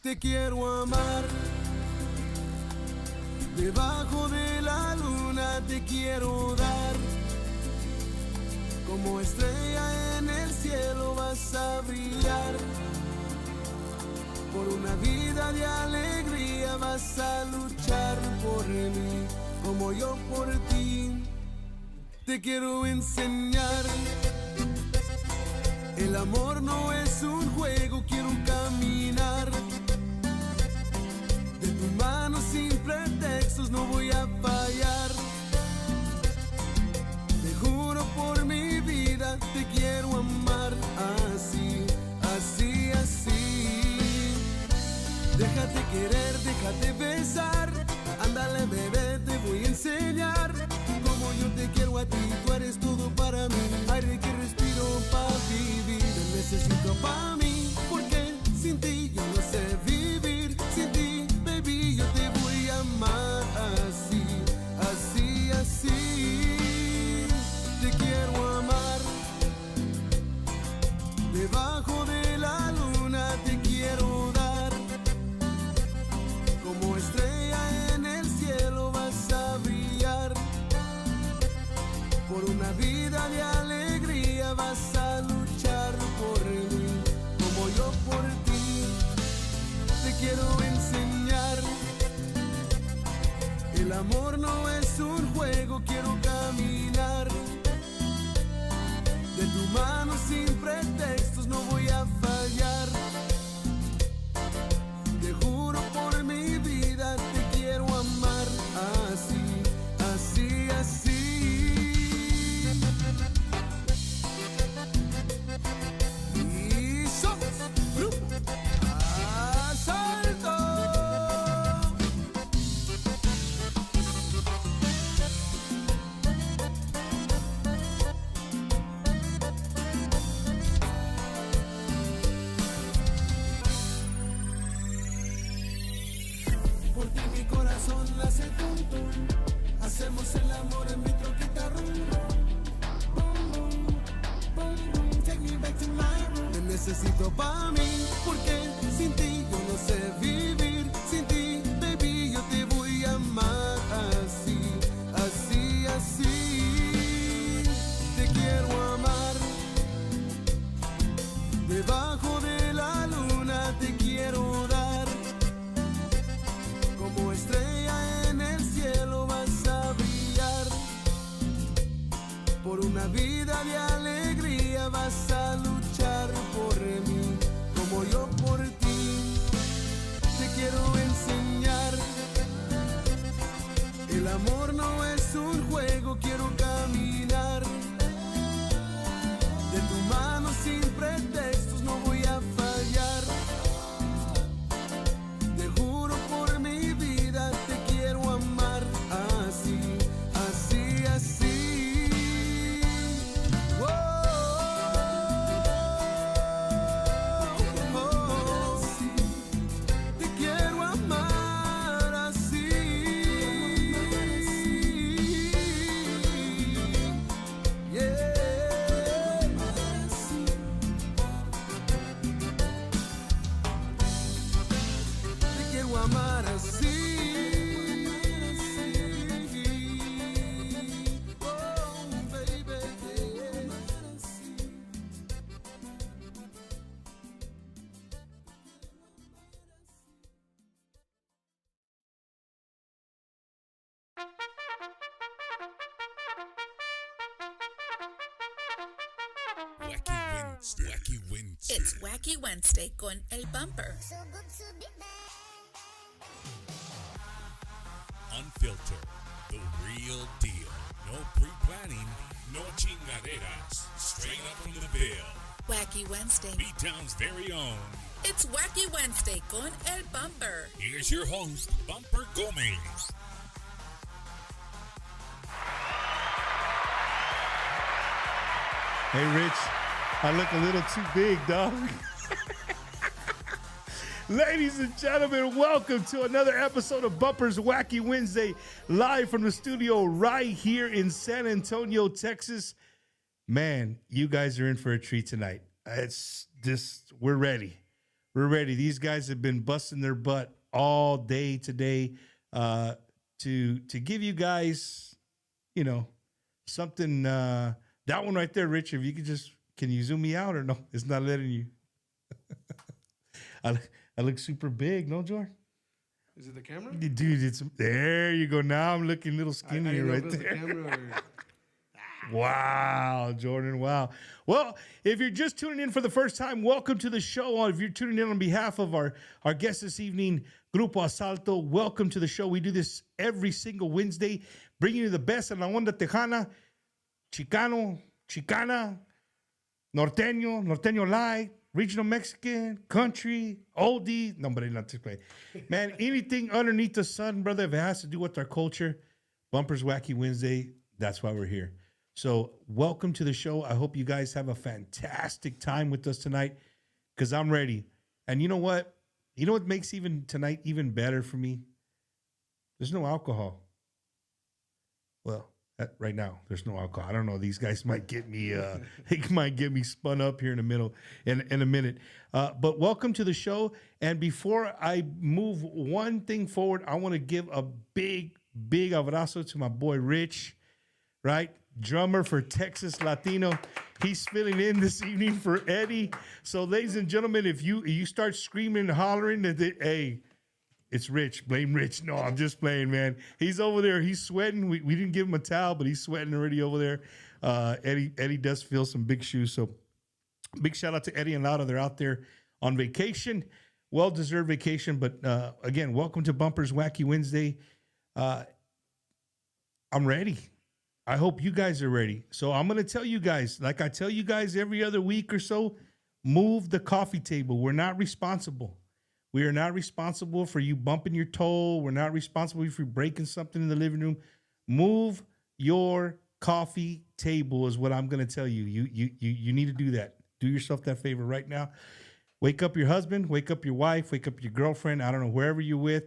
Te quiero amar, debajo de la luna te quiero dar. Como estrella en el cielo vas a brillar. Por una vida de alegría vas a luchar por mí, como yo por ti. Te quiero enseñar, el amor no es un juego, quiero caminar. De tu mano sin pretextos no voy a fallar. Te juro por mi vida, te quiero amar así, así, así. Déjate querer, déjate besar. Ándale bebé, te voy a enseñar. Como yo te quiero a ti, tú eres todo para mí. Aire que respiro para vivir. Te necesito para mí, porque sin ti yo no sé vivir. Sin ti, baby, yo te voy a amar así, así, así. Te quiero amar, debajo de la luna te quiero dar. Como estrella en el cielo vas a brillar. Por una vida de alegría vas a luchar por mí, como yo por ti. Te quiero enseñar, el amor no es un juego, quiero caminar. De tu mano sin pretextos no voy a fallar. Te juro por mi vida, te quiero amar así, así, así. Y somos grupo Asalto. Por ti mi corazón nace tum tum. Hacemos el amor en mi troquita rum rum. Boom boom, boom boom. Take me back to my room. Te necesito pa' mí, porque sin ti yo no sé vivir. Sin ti, baby, yo te voy a amar así, así, así. Te quiero amar, debajo de la luna te quiero dar. Como estrella en el cielo vas a brillar. Por una vida de alegría vas a luchar por mí, como yo por ti. Te quiero enseñar, el amor no es un juego, quiero caminar. De tu mano sin pretextos no voy a fallar. Te juro por mi vida, te quiero amar así, así, así. Oh, oh, oh. Te quiero amar así. Yeah. Te quiero amar así. Oh, baby. Wacky Wednesday. Wacky Wednesday. It's Wacky Wednesday con El Bumper. Unfiltered. The real deal. No pre-planning. No chingaderas. Straight up from the bill. Wacky Wednesday. B-Town's very own. It's Wacky Wednesday con El Bumper. Here's your host, Bumper Gomez. Hey, Rich, I look a little too big, dog. Ladies and gentlemen, welcome to another episode of Bumper's Wacky Wednesday, live from the studio right here in San Antonio, Texas. Man, you guys are in for a treat tonight. It's just, we're ready We're ready. These guys have been busting their butt all day today to give you guys, something. That one right there, Rich, if you could can you zoom me out or no? It's not letting you. I look super big, no, Jordan? Is it the camera? Dude, there you go. Now I'm looking a little skinnier right there. Wow, Jordan. Wow. Well, if you're just tuning in for the first time, welcome to the show. If you're tuning in on behalf of our guest this evening, Grupo Asalto, welcome to the show. We do this every single Wednesday, bringing you the best en la onda tejana, Chicano, Chicana, Norteño Light, regional Mexican, country, oldie. Nobody not to play. Man, anything underneath the sun, brother, if it has to do with our culture, Bumpers Wacky Wednesday, that's why we're here. So welcome to the show. I hope you guys have a fantastic time with us tonight because I'm ready. And you know what? You know what makes tonight even better for me? There's no alcohol. Well, right now, there's no alcohol. I don't know. These guys might get me, they might get me spun up here in a minute. But welcome to the show. And before I move one thing forward, I want to give a big abrazo to my boy Rich, right? Drummer for Texas Latino. He's filling in this evening for Eddie. So, ladies and gentlemen, if you start screaming and hollering, hey, it's Rich. Blame Rich. No, I'm just playing, man. He's over there. He's sweating. We didn't give him a towel, but he's sweating already over there. Eddie does feel some big shoes. So, big shout out to Eddie and Laura. They're out there on vacation. Well-deserved vacation. But, again, welcome to Bumpers Wacky Wednesday. I'm ready. I hope you guys are ready. So I'm going to tell you guys, like I tell you guys every other week or so, move the coffee table. We're not responsible. We are not responsible for you bumping your toe. We're not responsible for you breaking something in the living room. Move your coffee table is what I'm going to tell you. You need to do that. Do yourself that favor right now. Wake up your husband, wake up your wife, wake up your girlfriend. I don't know, wherever you're with,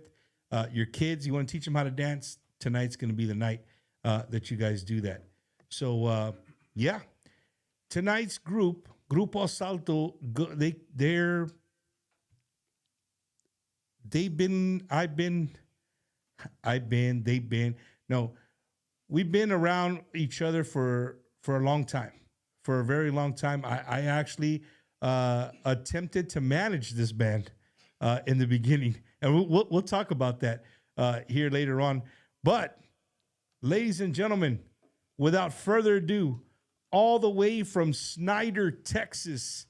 your kids. You want to teach them how to dance? Tonight's going to be the night that you guys do that. So, yeah. Tonight's Grupo Asalto, we've been around each other for a long time, for a very long time. I actually attempted to manage this band in the beginning, and we'll talk about that here later on. But, ladies and gentlemen, without further ado, all the way from Snyder, Texas,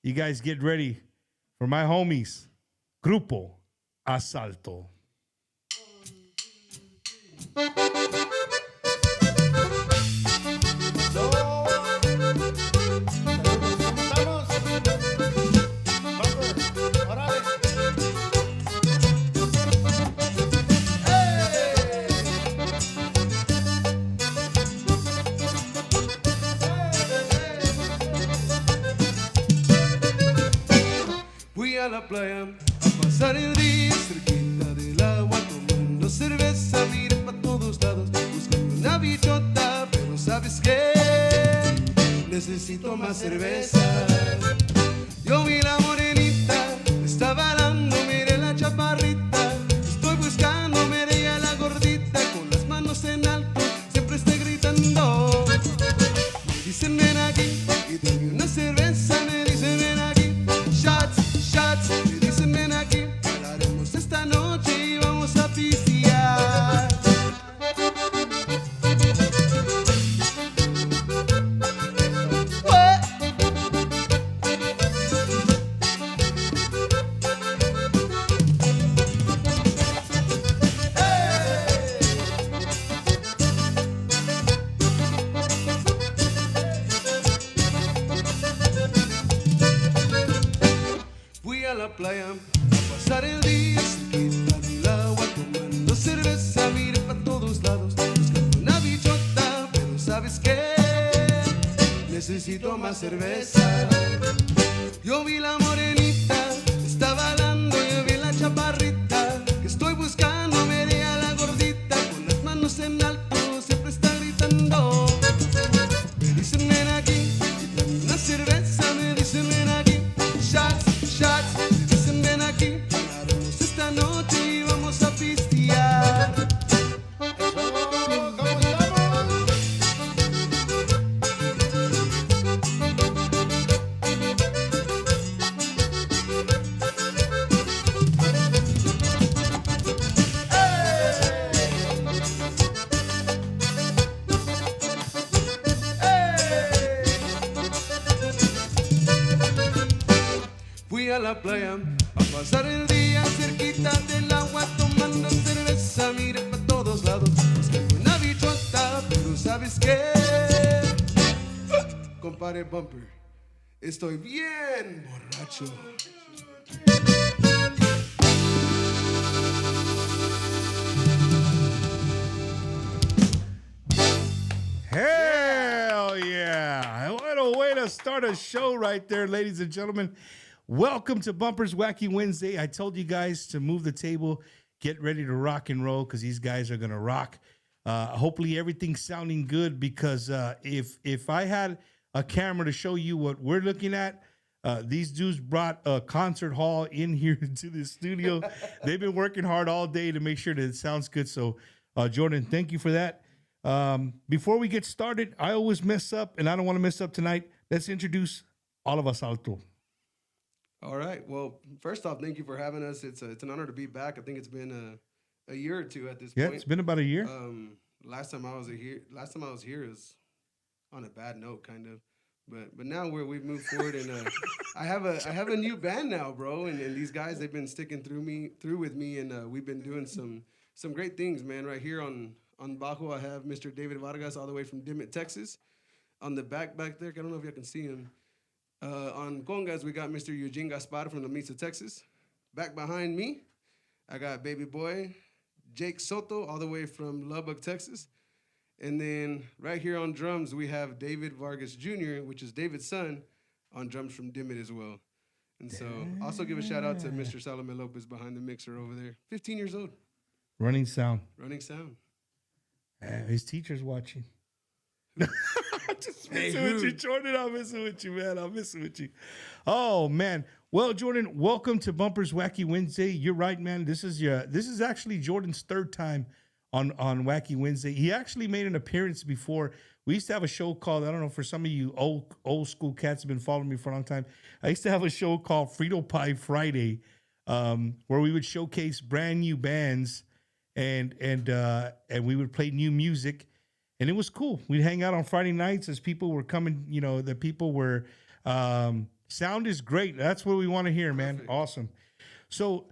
you guys get ready for my homies, Grupo Asalto. Fui a la playa a pasar el día cerquita del agua, tomando cerveza, miré pa' todos lados, buscando una bichota, pero ¿sabes qué? Necesito más cerveza. Yo vi la morenita, está bailando, miré la chaparrita, estoy buscando, miré a la gordita, con las manos en alto, siempre estoy gritando. Me dicen ven aquí y dame una cerveza, me dicen ven aquí. Shots, me dicen ven aquí, hablaremos esta noche y vamos a pistear. Playa a pasar el día cerquita del agua, tomando cerveza, miré pa' todos lados, buscando una bichota, pero ¿sabes qué? Necesito más cerveza. Yo vi la morenita, está bailando, yo vi la chaparrita, que estoy buscando, miré a la gordita, con las manos en alto, siempre está gritando. Me dicen ven aquí, y dame una cerveza, me dicen ven aquí. Shots, la playa a pasar el día cerquita del agua tomando cerveza. Mire para todos lados, es que fue una bichota, pero ¿sabes qué? Compadre Bumper, estoy bien borracho. Hell yeah. What a way to start a show right there, ladies and gentlemen. Welcome to Bumper's Wacky Wednesday. I told you guys to move the table, get ready to rock and roll because these guys are going to rock. Hopefully everything's sounding good because if I had a camera to show you what we're looking at, these dudes brought a concert hall in here to the studio. They've been working hard all day to make sure that it sounds good. So, Jordan, thank you for that. Before we get started, I always mess up, and I don't want to mess up tonight. Let's introduce all of Asalto. All right. Well, first off, thank you for having us. It's an honor to be back. I think it's been a year or two at this Yeah, point. it's been about a year. Last time I was here is on a bad note, kind of. But now we've moved forward, and I have a new band now, bro. And these guys, they've been sticking through with me, and we've been doing some great things, man. Right here on bajo, I have Mr. David Vargas, all the way from Dimmitt, Texas. On the back there, I don't know if you can see him. On congas, we got Mr. Eugene Gaspar from La Mesa, Texas. Back behind me, I got baby boy Jake Soto, all the way from Lubbock, Texas. And then right here on drums, we have David Vargas Jr., which is David's son, on drums from Dimmitt as well. And so also give a shout out to Mr. Salome Lopez behind the mixer over there. 15 years old. Running sound. His teacher's watching. Just messing with you, Jordan. I'm messing with you, man. I'm messing with you. Oh, man. Well, Jordan, welcome to Bumper's Wacky Wednesday. You're right, man. This is actually Jordan's third time on Wacky Wednesday. He actually made an appearance before. We used to have a show called, I don't know, for some of you old school cats have been following me for a long time. I used to have a show called Frito Pie Friday, where we would showcase brand new bands and we would play new music. And it was cool. We'd hang out on Friday nights as people were coming, the people were, sound is great. That's what we want to hear, man. Perfect. Awesome. So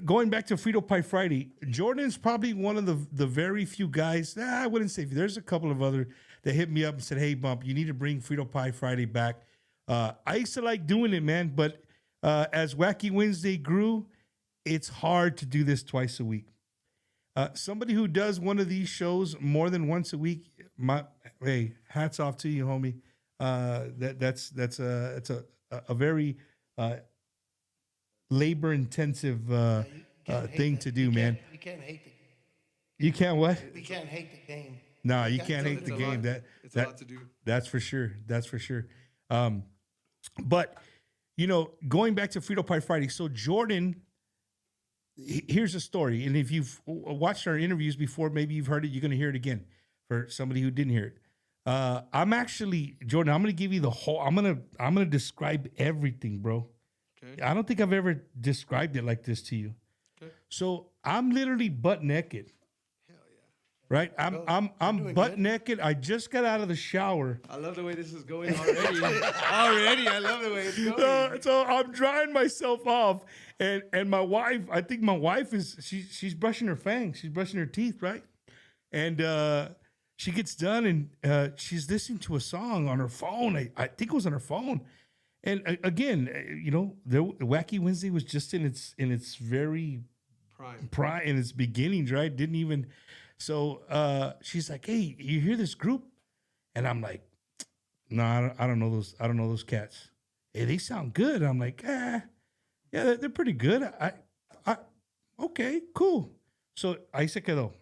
going back to Frito Pie Friday, Jordan's probably one of the very few guys, I wouldn't say, there's a couple of other that hit me up and said, hey, Bump, you need to bring Frito Pie Friday back. I used to like doing it, man, but as Wacky Wednesday grew, it's hard to do this twice a week. Somebody who does one of these shows more than once a week, hey, hats off to you, homie. That's a very labor intensive thing to do, man. You can't hate the. You can't what? You can't hate the game. No, you can't hate the game. It's a lot to do. That's for sure. That's for sure. But going back to Frito Pie Friday, so Jordan. Here's a story, and if you've watched our interviews before, maybe you've heard it. You're going to hear it again for somebody who didn't hear it. I'm actually, Jordan, I'm going to give you the whole. I'm going to describe everything, bro. Okay. I don't think I've ever described it like this to you. Okay. So I'm literally butt naked. Hell yeah! Right? I'm butt naked. I just got out of the shower. I love the way this is going already. I love the way it's going. So I'm drying myself off. And my wife, I think my wife she's brushing her fangs. She's brushing her teeth, right? And she gets done and she's listening to a song on her phone. I think it was on her phone. And again, the Wacky Wednesday was just in its very prime in its beginnings, right? Didn't even. So she's like, "Hey, you hear this group?" And I'm like, "No, I don't know those. I don't know those cats. Hey, they sound good." I'm like, yeah, they're pretty good. Okay, cool. So ahí se quedó.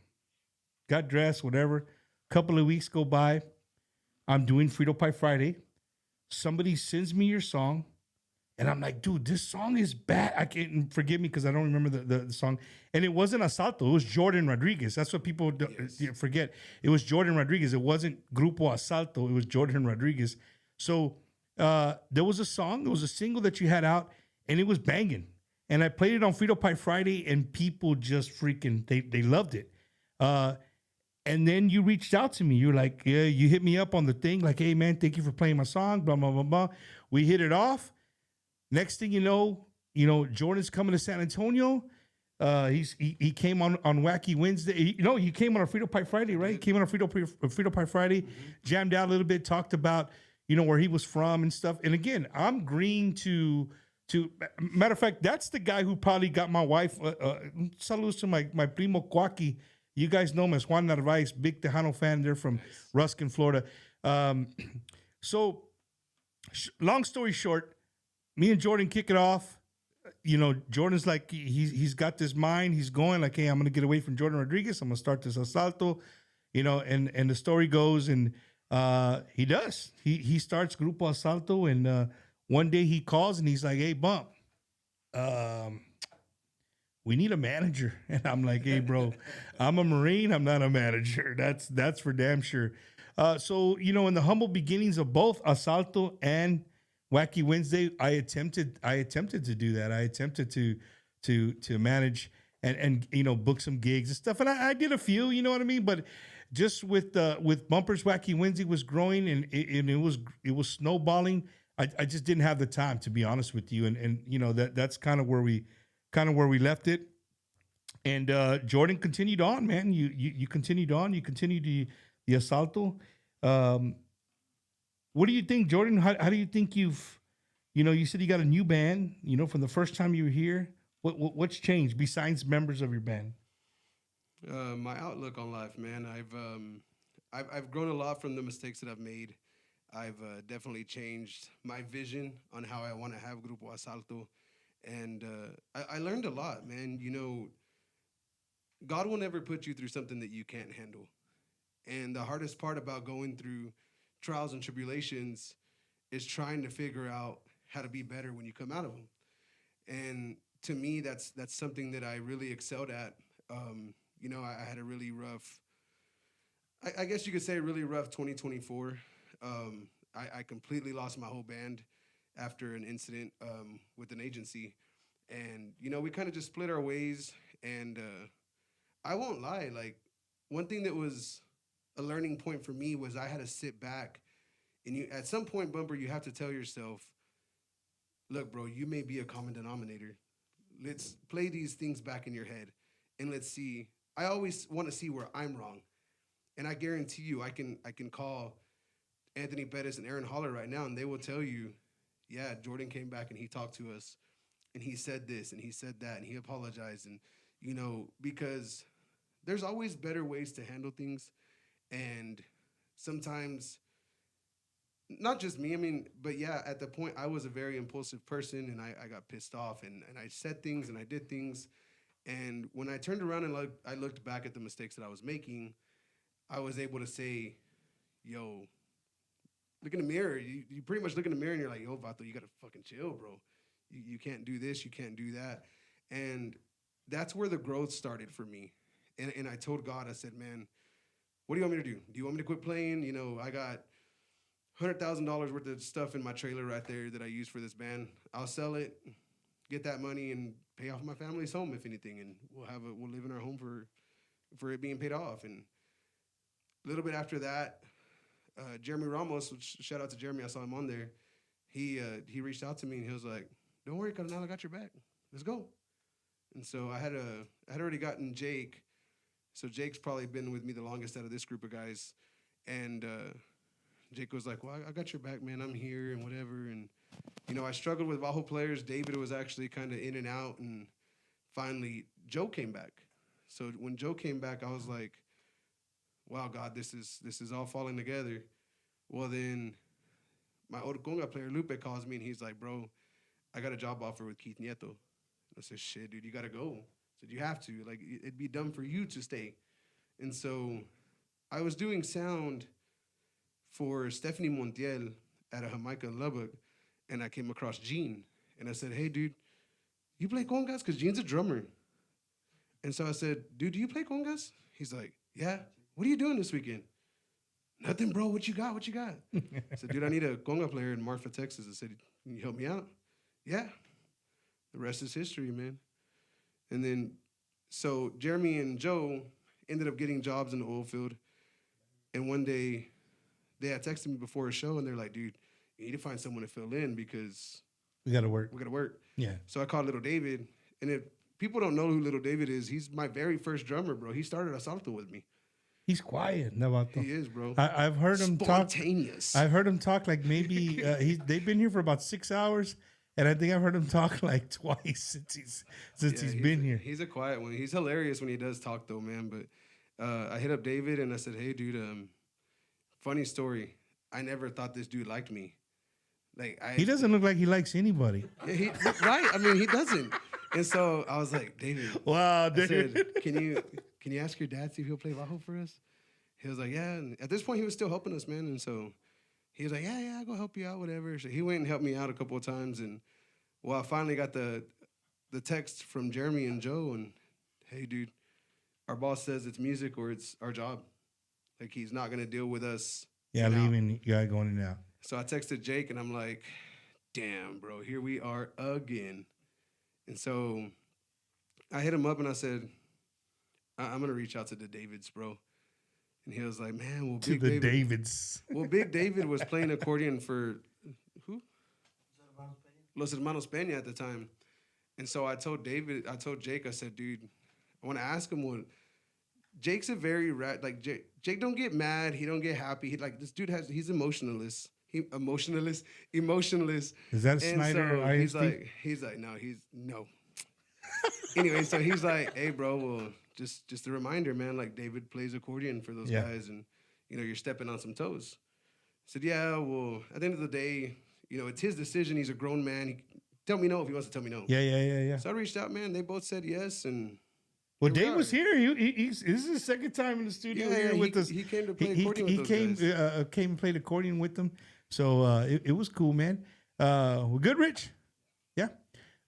Got dressed, whatever. Couple of weeks go by. I'm doing Frito Pie Friday. Somebody sends me your song. And I'm like, dude, this song is bad. I can't, forgive me because I don't remember the song. And it wasn't Asalto. It was Jordan Rodriguez. That's what people forget. It was Jordan Rodriguez. It wasn't Grupo Asalto. It was Jordan Rodriguez. So there was a song. There was a single that you had out. And it was banging. And I played it on Frito Pie Friday, and people just freaking, they loved it. And then you reached out to me. You're like, yeah, you hit me up on the thing, like, hey, man, thank you for playing my song, blah, blah, blah, blah. We hit it off. Next thing Jordan's coming to San Antonio. He came on Wacky Wednesday. He came on a Frito Pie Friday, right? He came on a Frito Pie Friday, jammed out a little bit, talked about where he was from and stuff. And again, I'm green to matter of fact, that's the guy who probably got my wife. Saludos to my primo Wacky. You guys know him as Juan Narvaez, big Tejano fan. They're from Ruskin, Florida. So, long story short, me and Jordan kick it off. Jordan's like, he's got this mind. He's going like, hey, I'm going to get away from Jordan Rodriguez. I'm going to start this Asalto, and the story goes, and he does. He starts Grupo Asalto, and one day he calls and he's like, hey, Bump, we need a manager. And I'm like, hey, bro, I'm a Marine. I'm not a manager. That's for damn sure. So, in the humble beginnings of both Asalto and Wacky Wednesday, I attempted to do that. I attempted to manage and book some gigs and stuff. And I did a few, you know what I mean? But just with Bumpers, Wacky Wednesday was growing and it was snowballing. I just didn't have the time, to be honest with you. And that's kind of where we left it. And Jordan continued on, man. You continued on. You continued the Asalto. What do you think, Jordan? How do you think you said you got a new band, from the first time you were here. What's changed besides members of your band? My outlook on life, man. I've grown a lot from the mistakes that I've made. I've definitely changed my vision on how I want to have Grupo Asalto. And I learned a lot, man. God will never put you through something that you can't handle. And the hardest part about going through trials and tribulations is trying to figure out how to be better when you come out of them. And to me, that's something that I really excelled at. I had a really rough, I guess you could say a really rough 2024. I completely lost my whole band after an incident with an agency. And, we kind of just split our ways. And I won't lie, like, one thing that was a learning point for me was I had to sit back. And at some point, Bumper, you have to tell yourself, look, bro, you may be a common denominator. Let's play these things back in your head, and let's see. I always want to see where I'm wrong. And I guarantee you, I can call Anthony Pettis and Aaron Holler right now, and they will tell you, yeah, Jordan came back and he talked to us, and he said this, and he said that, and he apologized. And, because there's always better ways to handle things. And sometimes, not just me, but yeah, at the point, I was a very impulsive person, and I got pissed off, and I said things, and I did things. And when I turned around and I looked back at the mistakes that I was making, I was able to say, yo, look in the mirror. You pretty much look in the mirror, and you're like, yo, Vato, you got to fucking chill, bro. You can't do this. You can't do that. And that's where the growth started for me. And I told God, I said, man, what do you want me to do? Do you want me to quit playing? I got $100,000 worth of stuff in my trailer right there that I use for this band. I'll sell it, get that money, and pay off my family's home, if anything, and we'll live in our home for it being paid off. And a little bit after that, Jeremy Ramos, which, shout out to Jeremy, I saw him on there. He reached out to me and he was like, "Don't worry, Carnal, I got your back. Let's go." And so I had already gotten Jake. So Jake's probably been with me the longest out of this group of guys. And Jake was like, "Well, I got your back, man. I'm here and whatever." And, I struggled with Bajo players. David was actually kind of in and out. And finally, Joe came back. So when Joe came back, I was like, wow, God, this is all falling together. Well, then my old conga player, Lupe, calls me, and he's like, "Bro, I got a job offer with Keith Nieto." I said, "Shit, dude, you got to go." I said, "You have to. Like, it'd be dumb for you to stay." And so I was doing sound for Stephanie Montiel at a Jamaica in Lubbock, and I came across Gene. And I said, "Hey, dude, you play congas?" Because Gene's a drummer. And so I said, "Dude, do you play congas?" He's like, "Yeah." "What are you doing this weekend?" "Nothing, bro. What you got? What you got?" I said, "Dude, I need a conga player in Marfa, Texas." I said, "Can you help me out?" "Yeah." The rest is history, man. And then, so Jeremy and Joe ended up getting jobs in the oil field. And one day, they had texted me before a show, and they're like, "Dude, you need to find someone to fill in because We got to work. We got to work. Yeah. So I called Little David, and if people don't know who Little David is, he's my very first drummer, bro. He started Asalto with me. He's quiet. Navato. He is, bro. I've heard him talk. Spontaneous. I've heard him talk like maybe they've been here for about 6 hours, and I think I've heard him talk like twice since he's been here. He's a quiet one. He's hilarious when he does talk, though, man. But I hit up David and I said, "Hey, dude, funny story. I never thought this dude liked me. Like, He doesn't look like he likes anybody. Yeah, right? I mean, he doesn't." And so I was like, "David, Wow, I dude. said, can you ask your dad see if he'll play bajo for us?" He was like, "Yeah." And at this point, he was still helping us, man. And so he was like, "Yeah, I'll go help you out, whatever." So he went and helped me out a couple of times. And well, I finally got the text from Jeremy and Joe, and hey, dude, our boss says it's music or it's our job. Like, he's not gonna deal with us. Yeah, now. leaving, you got going in and out. So I texted Jake, and I'm like, "Damn, bro, here we are again." And so I hit him up, and I said, "I'm gonna reach out to the Davids, bro." And he was like, "Man, well, To Big the David." Davids. Well, Big David was playing accordion for who? Los Hermanos Peña at the time. And so I told Jake, I said, "Dude, I want to ask him what." Jake's a very Jake don't get mad. He don't get happy. This dude he's emotionalist. Emotionalist. Is that And Snyder? so he's like, no. Anyway, so he's like, "Hey, bro, well, just a reminder, man. Like, David plays accordion for those guys, and you're stepping on some toes." I said, "Yeah, well, at the end of the day, it's his decision. He's a grown man. He tell me no if he wants to tell me no." Yeah. So I reached out, man. They both said yes, and Well, here we Dave was are. here. This is his second time in the studio here with us. He came to play accordion with He those guys. came and played accordion with them. So it was cool, man. We're good, Rich? Yeah?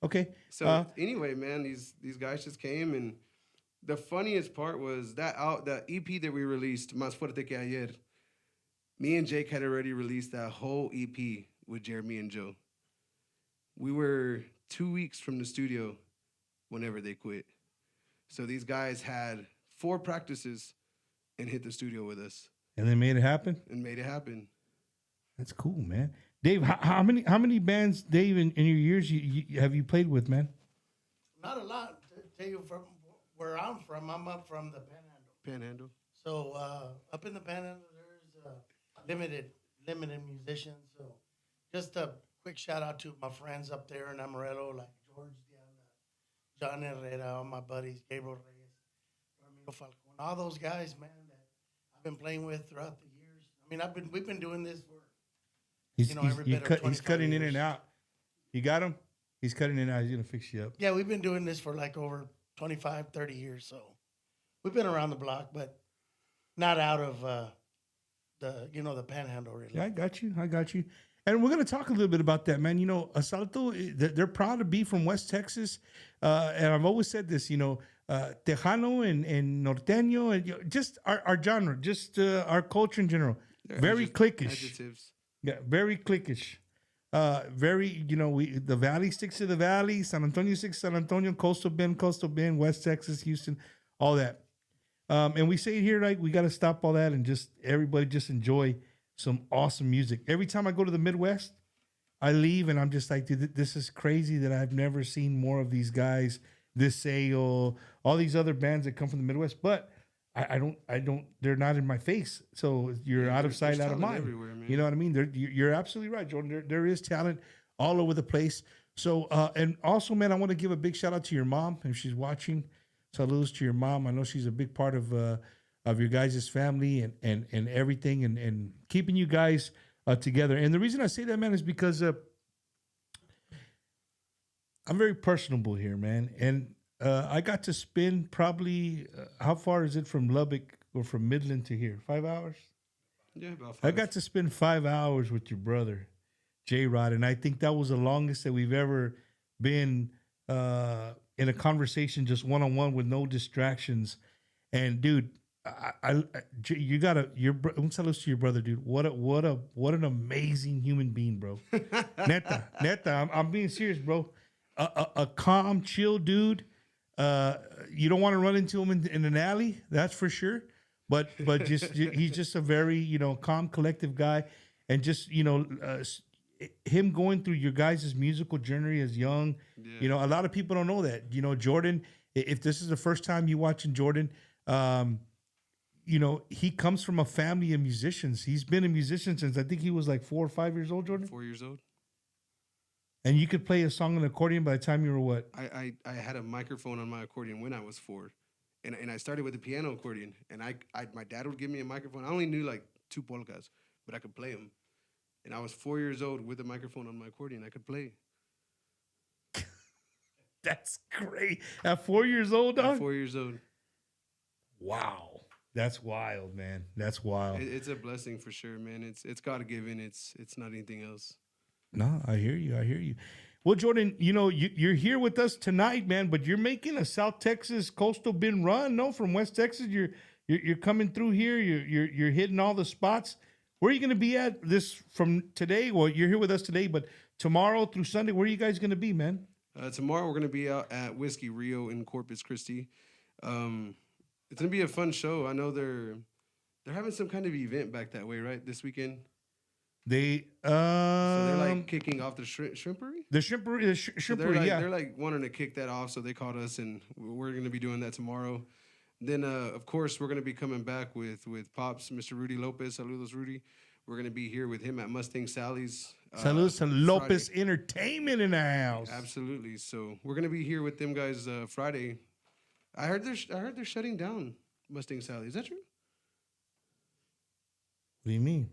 Okay. So anyway, man, these guys just came, and the funniest part was that EP that we released, Más Fuerte Que Ayer. Me and Jake had already released that whole EP with Jeremy and Joe. We were 2 weeks from the studio whenever they quit. So these guys had 4 practices and hit the studio with us And they made it happen? and made it happen. That's cool, man. Dave, how many bands, Dave, in your years you have you played with, man? Not a lot. To tell you from where I'm from, I'm up from the Panhandle. So up in the Panhandle, there's limited musicians. So just a quick shout out to my friends up there in Amarillo, like George Diana, John Herrera, all my buddies, Gabriel Reyes, Ramiro Falcon, all those guys, man, that I've been playing with throughout the years. I mean, we've been doing this for every bit of 25 he's cutting in years. and out. You got him? He's cutting in and out. He's gonna fix you up. Yeah, we've been doing this for like over 25, 30 years. So we've been around the block, but not out of the Panhandle, really. Yeah, I got you. And we're going to talk a little bit about that, man. Asalto, they're proud to be from West Texas. And I've always said this, Tejano and Norteño, and just our genre, just our culture in general. Very cliquish. Adjectives. Yeah, very cliquish. Very, the Valley sticks to the Valley. San Antonio sticks to San Antonio. Coastal Bend, West Texas, Houston, all that. And we say it here, like, we got to stop all that and just everybody just enjoy some awesome music. Every time I go to the Midwest, I leave and I'm just like, dude, this is crazy that I've never seen more of these guys, this Sale, all these other bands that come from the Midwest. But I don't, they're not in my face. So you're out of sight, out of mind. Everywhere, man. You know what I mean? You're absolutely right, Jordan. There is talent all over the place. So, and also, man, I want to give a big shout out to your mom if she's watching. Salutes to your mom. I know she's a big part of your guys' family and everything and keeping you guys together. And the reason I say that, man, is because I'm very personable here, man. And I got to spend probably, how far is it from Lubbock or from Midland to here? 5 hours? Yeah, about 5. I got to spend 5 hours with your brother, J-Rod, and I think that was the longest that we've ever been in a conversation, just one-on-one with no distractions. And dude, you gotta, un saludos to your brother, dude. What an amazing human being, bro. Neta, I'm being serious, bro. A calm, chill dude. You don't want to run into him in an alley, that's for sure. But he's just a very calm, collective guy, and just him going through your guys' musical journey as young. Yeah. You know, a lot of people don't know that. You know, Jordan, if this is the first time you watching Jordan, you know, he comes from a family of musicians. He's been a musician since I think he was like 4 or 5 years old, Jordan. 4 years old. And you could play a song on the accordion by the time you were what? I had a microphone on my accordion when I was 4. And I started with the piano accordion. And my dad would give me a microphone. I only knew like 2 polkas, but I could play them. And I was 4 years old with a microphone on my accordion. I could play. That's great. At 4 years old, dog? At 4 years old. Wow. That's wild, man. That's wild. It's a blessing for sure, man. It's God-given. It's not anything else. No, I hear you. I hear you. Well, Jordan, you know, you're here with us tonight, man, but you're making a South Texas coastal bend run, no? From West Texas, you're coming through here. You're hitting all the spots. Where are you going to be at this from today? Well, you're here with us today, but tomorrow through Sunday, where are you guys going to be, man? Tomorrow we're going to be out at Whiskey Rio in Corpus Christi. It's going to be a fun show. I know they're having some kind of event back that way, right? This weekend. So they're like kicking off the shrimpery. The shrimpery, So yeah. they're like wanting to kick that off, so they called us, and we're going to be doing that tomorrow. Then, of course, we're going to be coming back with Pops, Mr. Rudy Lopez. Saludos, Rudy. We're going to be here with him at Mustang Sally's. Saludos to Lopez Friday. Entertainment in the house. Absolutely. So we're going to be here with them guys Friday. I heard they're shutting down Mustang Sally. Is that true? What do you mean?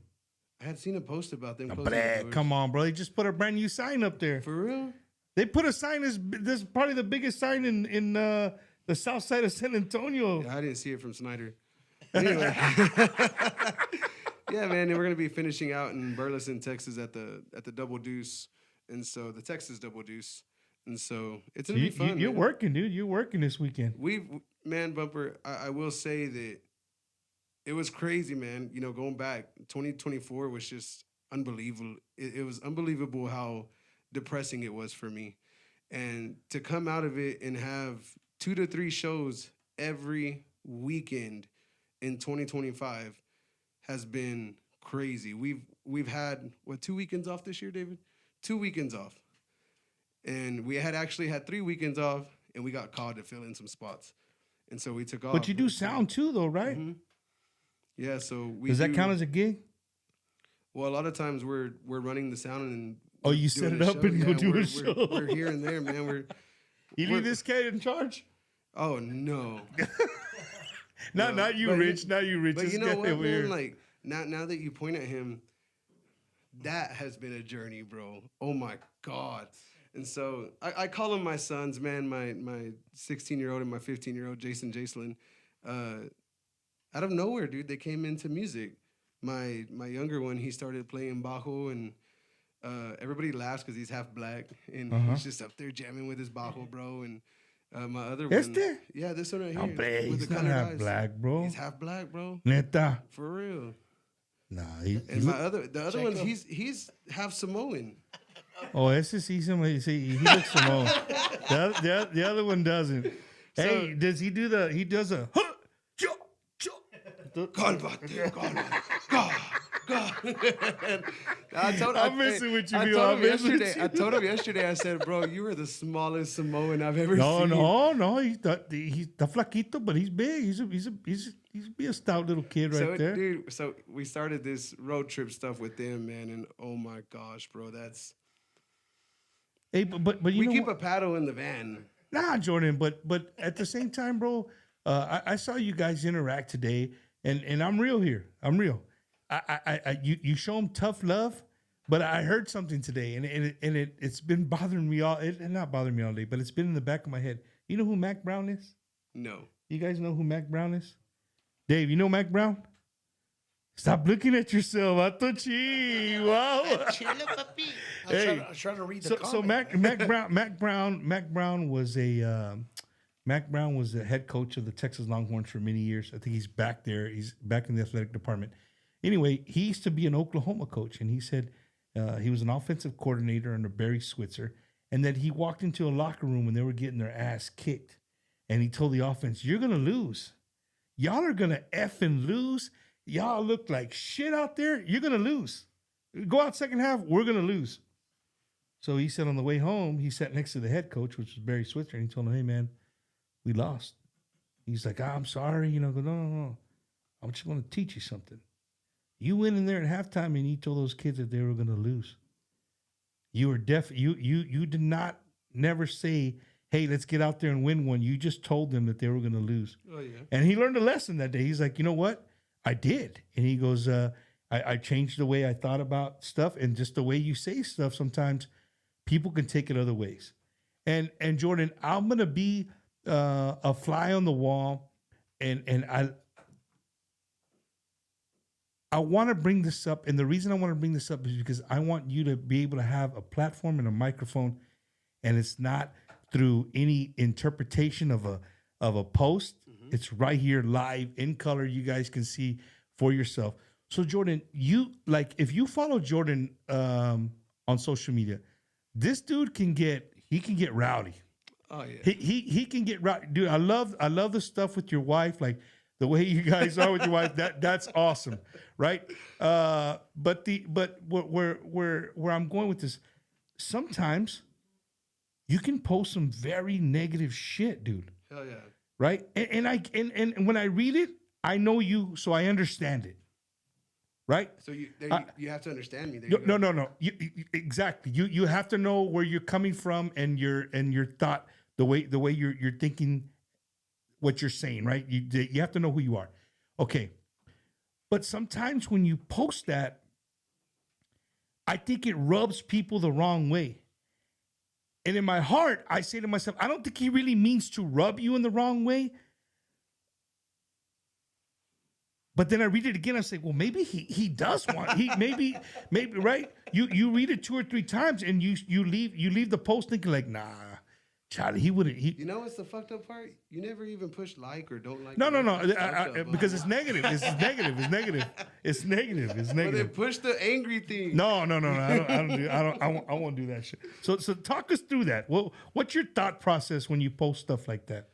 I had seen a post about them. closing their doors. Come on, bro. They just put a brand new sign up there. For real? They put a sign. This is probably the biggest sign in the south side of San Antonio. Yeah, I didn't see it from Snyder. Anyway. Yeah, man. And we're gonna be finishing out in Burleson, Texas, at the Double Deuce, and so the Texas Double Deuce, and so it's gonna be fun. You're man. working, dude. You're working this weekend. Man, Bumper. I will say that it was crazy, man. You know, going back, 2024 was just unbelievable. It was unbelievable how depressing it was for me, and to come out of it and have 2 to 3 shows every weekend in 2025 has been crazy. We've had 2 weekends off this year, David? 2 weekends off. And we had actually had 3 weekends off, and we got called to fill in some spots. And so we took off. But you do sound too, though, right? Mm-hmm. Yeah, so Does that count as a gig? Well, a lot of times we're running the sound and Oh, you set it up and go do a show. We're here and there, man. You leave this kid in charge? Oh no. Not you, But Rich. Not you, Rich. But This you know guy what, over here. man? Like now that you point at him, that has been a journey, bro. Oh my God. And so I call them my sons, man. My 16-year-old and my 15-year-old, Jason Jacelyn. Out of nowhere, dude, they came into music. My younger one, he started playing bajo, and everybody laughs because he's half black, and he's just up there jamming with his bajo, bro. And my other one, yeah, this one right here, Hombre, with he's the not colored half eyes. black, bro. He's half black, bro. Neta. For real. Nah, And the other one, he's half Samoan. oh, ese sí he looks Samoan. The other one doesn't. Hey, does he do the? He does a. Cálmate, cálmate, God. I'm messing with you, I Bill. told I'm him messing with yesterday. you. I told him yesterday. I said, bro, you are the smallest Samoan I've ever No, seen. no. He's the flaquito, but he's big. He's a stout little kid right there. Dude, so we started this road trip stuff with them, man, and oh my gosh, bro, that's. Hey, but you We know keep what? a paddle in the van. Nah, Jordan, but at the same time, bro, I saw you guys interact today, and I'm real here. I'm real. You show them tough love, but I heard something today, and it's been bothering me not bothering me all day, but it's been in the back of my head. You know who Mac Brown is? No. You guys know who Mac Brown is? Dave, you know Mac Brown? Stop looking at yourself. I thought you. Wow. I was trying to read the So comment. Mac Brown was the head coach of the Texas Longhorns for many years. I think he's back there. He's back in the athletic department. Anyway, he used to be an Oklahoma coach, and he said he was an offensive coordinator under Barry Switzer, and that he walked into a locker room when they were getting their ass kicked, and he told the offense, "You're gonna lose. Y'all are gonna effing lose. Y'all look like shit out there. You're gonna lose." Go out second half. We're gonna lose. So he said on the way home, he sat next to the head coach, which was Barry Switzer, and he told him, "Hey man, we lost." He's like, "I'm sorry." You know, go, no. I'm just going to teach you something. You went in there at halftime and you told those kids that they were going to lose. You were you did not never say, "Hey, let's get out there and win one." You just told them that they were going to lose. Oh yeah. And he learned a lesson that day. He's like, "You know what? I did." And he goes, I changed the way I thought about stuff, and just the way you say stuff. Sometimes people can take it other ways. And Jordan, I'm going to be a fly on the wall, and I want to bring this up, and the reason I want to bring this up is because I want you to be able to have a platform and a microphone, and it's not through any interpretation of a post. Mm-hmm. It's right here live in color. You guys can see for yourself. So Jordan, if you follow Jordan on social media, this dude can get rowdy. Oh yeah. He can get rowdy. Dude, I love the stuff with your wife, like the way you guys are with your wife. That's awesome, right? But where I'm going with this, sometimes you can post some very negative shit, dude. Hell yeah. Right? And when I read it, I know you, so I understand it. Right? So you have to understand me. No. Exactly. You have to know where you're coming from and your thought, the way you're thinking, what you're saying, right? You have to know who you are. Okay. But sometimes when you post that, I think it rubs people the wrong way. And in my heart, I say to myself, I don't think he really means to rub you in the wrong way. But then I read it again. I say, well, maybe he does want. Maybe right. You read it 2 or 3 times and you leave the post thinking like, nah, Charlie, he wouldn't. You know what's the fucked up part? You never even push like or don't like. No. Because it's negative. It's negative. But they push the angry thing. No. I won't do that shit. So talk us through that. Well, what's your thought process when you post stuff like that?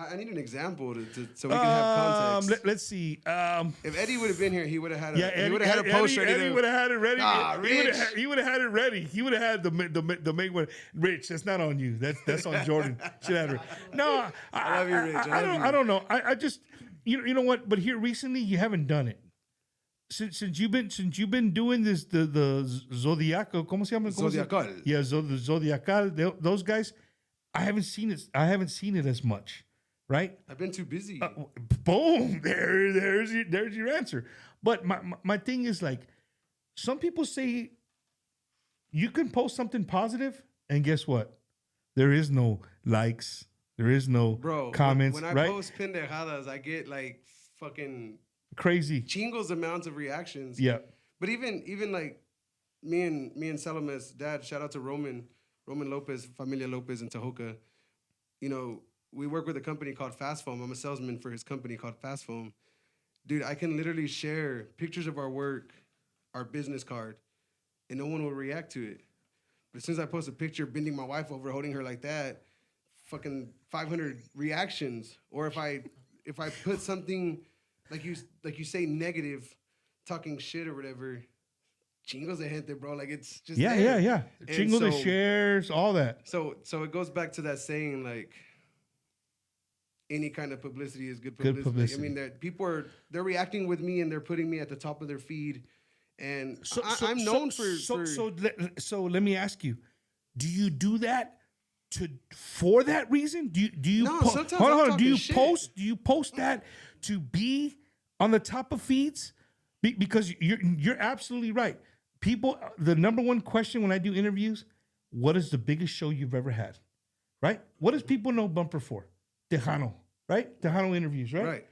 I need an example so we can have context. Let's see. If Eddie would have been here, he would have had Eddie would have had a post ready. Eddie would have had it ready. Rich. He would have had it ready. He would have had the main one. Rich, that's not on you. That's on Jordan. Should have it. No, I love you, Rich. I don't know. I just you know what? But here recently, you haven't done it. Since you've been doing this the Zodiaco, ¿cómo se llama? Zodiacal. Yeah, the Zodiacal. Those guys, I haven't seen it. I haven't seen it as much. Right? I've been too busy. Boom! There's your answer. But my thing is, like, some people say you can post something positive, and guess what? There is no likes. There is no comments. When I post pendejadas, I get like fucking crazy chingos amounts of reactions. Yeah. But even like me and Salome's dad. Shout out to Roman Lopez, Familia Lopez in Tahoka. You know. We work with a company called Fast Foam. I'm a salesman for his company called Fast Foam. Dude, I can literally share pictures of our work, our business card, and no one will react to it. But as soon as I post a picture bending my wife over, holding her like that, fucking 500 reactions. Or if I put something like you say negative, talking shit or whatever, chingos de gente, bro. Like it's just yeah. Chingos de shares, all that. So it goes back to that saying like. Any kind of publicity is good publicity. I mean, they're reacting with me and they're putting me at the top of their feed, and I'm known for. So let me ask you: do you do that for that reason? Do you? No, sometimes hold on. Do you shit. post? Do you post that to be on the top of feeds? Because you're absolutely right. People, the number one question when I do interviews: what is the biggest show you've ever had? Right? What does people know Bumper for? Tejano, right? Tejano interviews, right? Right.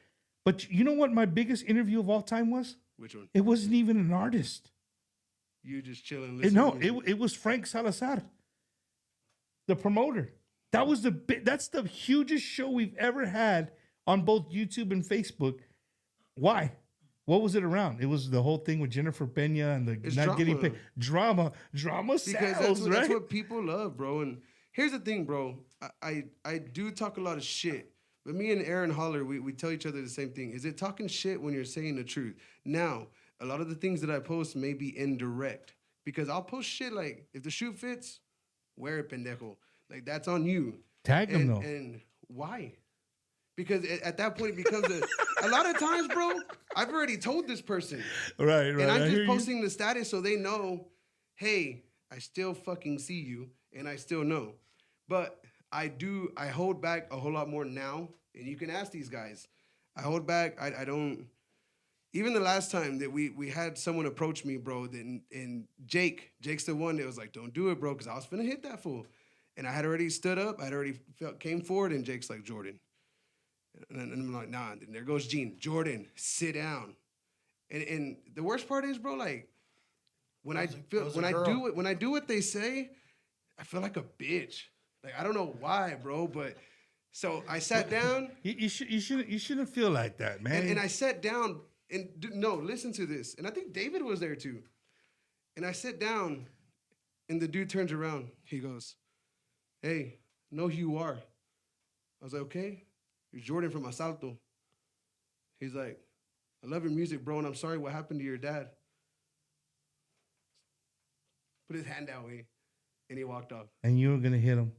But you know what my biggest interview of all time was? Which one? It wasn't even an artist. You just chilling, listening. It was Frank Salazar, the promoter. That's the hugest show we've ever had on both YouTube and Facebook. Why? What was it around? It was the whole thing with Jennifer Pena and it's not drama. getting paid. Drama Because sells, that's what people love, bro. And here's the thing, bro. I do talk a lot of shit, but me and Aaron Holler, we tell each other the same thing. Is it talking shit when you're saying the truth? Now, a lot of the things that I post may be indirect because I'll post shit like, if the shoe fits, wear it, pendejo. Like, that's on you. Tag them, though. And why? Because at that point, it becomes a lot of times, bro, I've already told this person. Right. And I'm just posting the status so they know, hey, I still fucking see you and I still know. But I hold back a whole lot more now. And you can ask these guys. I hold back. I don't. Even the last time that we had someone approach me, bro, and Jake's the one that was like, don't do it, bro, because I was finna hit that fool. And I had already stood up. I'd already came forward, and Jake's like, Jordan. And I'm like, nah. And there goes Gene. Jordan, sit down. And the worst part is, bro, like, when I do what they say, I feel like a bitch. Like, I don't know why, bro, but so I sat down. You shouldn't feel like that, man. And I sat down and listen to this. And I think David was there too. And I sit down, and the dude turns around. He goes, hey, know who you are. I was like, okay. You're Jordan from Asalto. He's like, I love your music, bro, and I'm sorry what happened to your dad. Put his hand that way, and he walked off. And you were going to hit him.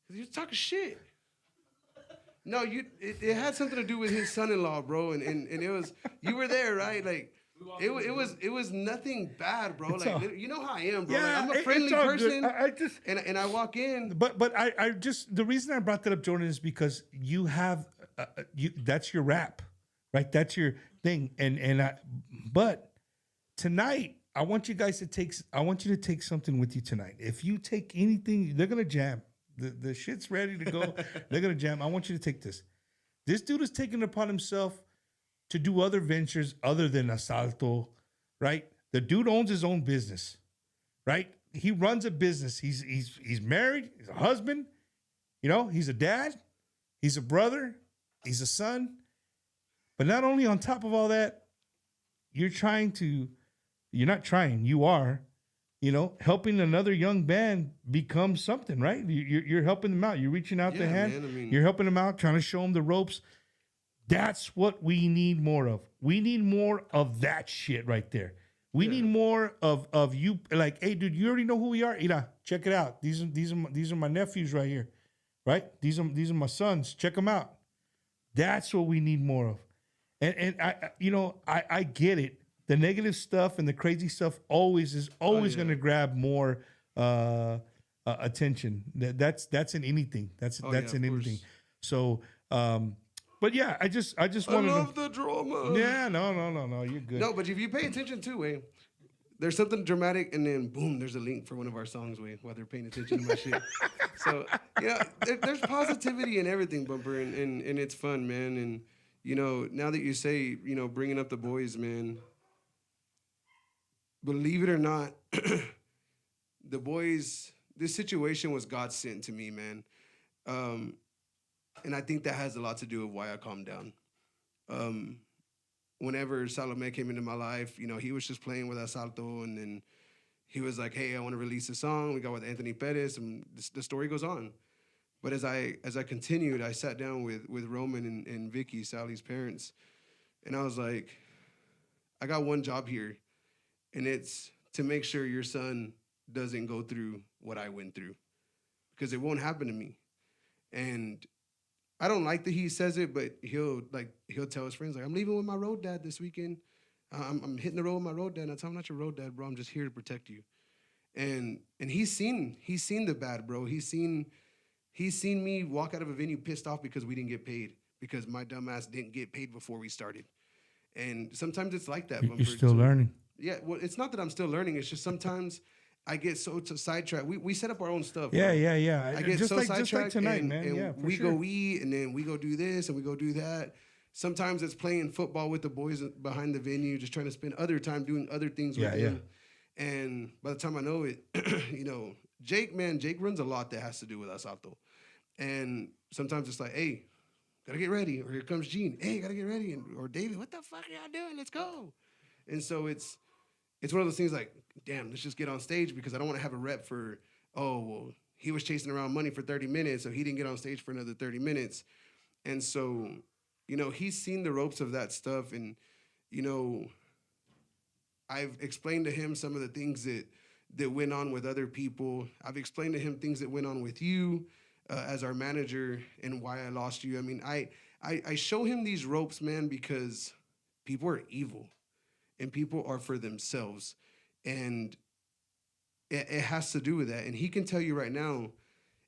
Because he was talking shit. No, it had something to do with his son-in-law, bro, and it was, you were there, right? Like, it was nothing bad, bro. It's like, you know how I am, bro. Yeah, like, I'm a friendly person. I just and I walk in. But I just, the reason I brought that up, Jordan, is because you have that's your rap, right? That's your thing. But tonight I want you to take something with you tonight. If you take anything, they're gonna jam. The shit's ready to go. They're gonna jam. I want you to take this. This dude is taking it upon himself to do other ventures other than Asalto, right? The dude owns his own business, right? He runs a business. He's married. He's a husband. You know, he's a dad. He's a brother. He's a son. But not only on top of all that, you are, helping another young band become something, right? You're helping them out. You're reaching out the hand. Man, you're helping them out, trying to show them the ropes. That's what we need more of. We need more of that shit right there. We need more of you. Like, hey, dude, you already know who we are. Ira, check it out. These are my nephews right here, right? These are my sons. Check them out. That's what we need more of. And I get it. The negative stuff and the crazy stuff is always going to grab more attention. That's in anything. That's in anything. So, but yeah, I just wanted I love the drama. Yeah, no, you're good. No, but if you pay attention too, there's something dramatic, and then boom, there's a link for one of our songs, while they're paying attention to my shit. So there's positivity in everything, Bumper, and it's fun, man. And now that you say, bringing up the boys, man. Believe it or not, the boys, this situation was God sent to me, man. And I think that has a lot to do with why I calmed down. Whenever Salome came into my life, he was just playing with Asalto, and then he was like, hey, I want to release a song. We got with Anthony Perez, and the story goes on. But as I continued, I sat down with Roman and Vicky, Sally's parents, and I was like, I got one job here. And it's to make sure your son doesn't go through what I went through, because it won't happen to me. And I don't like that he says it, but he'll tell his friends, like, I'm leaving with my road dad this weekend. I'm hitting the road with my road dad. And I tell him, I'm not your road dad, bro. I'm just here to protect you. And he's seen the bad, bro. He's seen me walk out of a venue pissed off because we didn't get paid, because my dumb ass didn't get paid before we started. And sometimes it's like that. You're still learning. Yeah, well, it's not that I'm still learning. It's just sometimes I get so sidetracked. We set up our own stuff. Yeah, bro. yeah. I get just so like sidetracked, tonight, and, man. and Yeah, for we sure. go eat, and then we go do this, and we go do that. Sometimes it's playing football with the boys behind the venue, just trying to spend other time doing other things with them. And by the time I know it, Jake runs a lot that has to do with Asalto. And sometimes it's like, hey, gotta get ready. Or here comes Gene. Hey, gotta get ready. Or David, what the fuck are y'all doing? Let's go. And so it's one of those things like, damn, let's just get on stage, because I don't want to have a rep for, oh, well, he was chasing around money for 30 minutes, so he didn't get on stage for another 30 minutes. And so, he's seen the ropes of that stuff. And, I've explained to him some of the things that went on with other people. I've explained to him things that went on with you as our manager and why I lost you. I mean, I show him these ropes, man, because people are evil and people are for themselves. And it has to do with that. And he can tell you right now,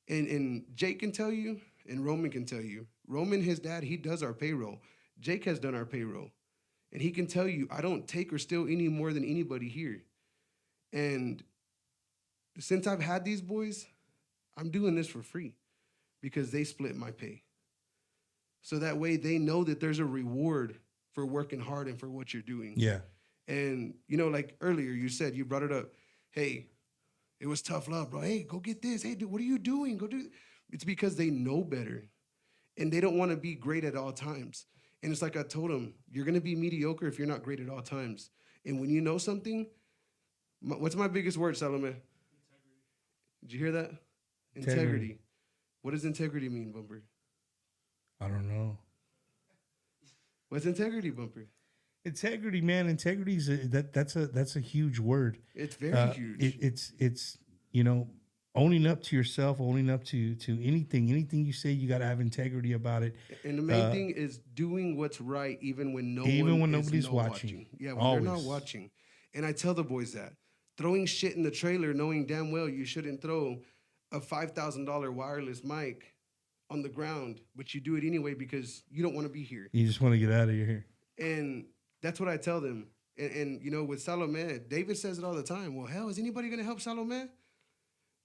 and Jake can tell you, and Roman can tell you. Roman, his dad, he does our payroll. Jake has done our payroll. And he can tell you, I don't take or steal any more than anybody here. And since I've had these boys, I'm doing this for free because they split my pay. So that way they know that there's a reward for working hard and for what you're doing. Yeah. And, you know, like earlier you said, you brought it up. Hey, it was tough love, bro. Hey, go get this. Hey, dude, what are you doing? Go do. It's because they know better. And they don't want to be great at all times. And it's like I told them, you're going to be mediocre if you're not great at all times. And when you know something, what's my biggest word, Salome? Integrity. Did you hear that? Integrity. What does integrity mean, Bumper? I don't know. What's integrity, Bumper? Integrity, man. Integrity is that's a huge word. It's very huge. It's you know, owning up to yourself, owning up to anything you say, you got to have integrity about it. And the main thing is doing what's right, even when nobody's watching. Yeah, when they're not watching. And I tell the boys that throwing shit in the trailer, knowing damn well you shouldn't throw a $5,000 wireless mic on the ground, but you do it anyway because you don't want to be here. You just want to get out of here. And that's what I tell them. And you know, with Salome, David says it all the time. Well, hell, is anybody going to help Salome?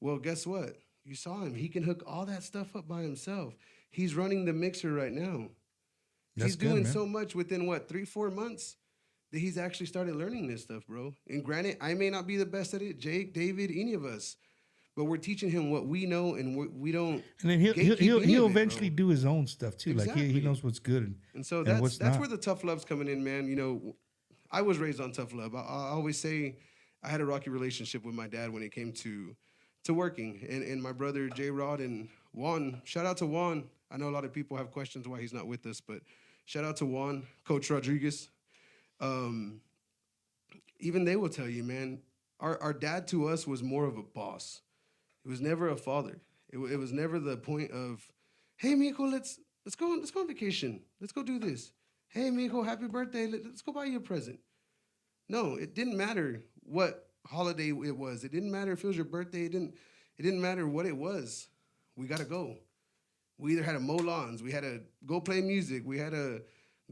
Well, guess what? You saw him. He can hook all that stuff up by himself. He's running the mixer right now. He's doing so much within, 3-4 months that he's actually started learning this stuff, bro. And granted, I may not be the best at it, Jake, David, any of us. But we're teaching him what we know, and we don't. And then he'll eventually do his own stuff too. Exactly. Like he knows what's good and so that's where the tough love's coming in, man. You know, I was raised on tough love. I always say I had a rocky relationship with my dad when it came to working, and my brother J Rod and Juan. Shout out to Juan. I know a lot of people have questions why he's not with us, but shout out to Juan, Coach Rodriguez. Even they will tell you, man. Our dad to us was more of a boss. It was never a father. It was never the point of, hey, mijo, let's go on vacation. Let's go do this. Hey, mijo, happy birthday. Let's go buy you a present. No, it didn't matter what holiday it was. It didn't matter if it was your birthday. It didn't matter what it was. We got to go. We either had to mow lawns. We had to go play music. We had to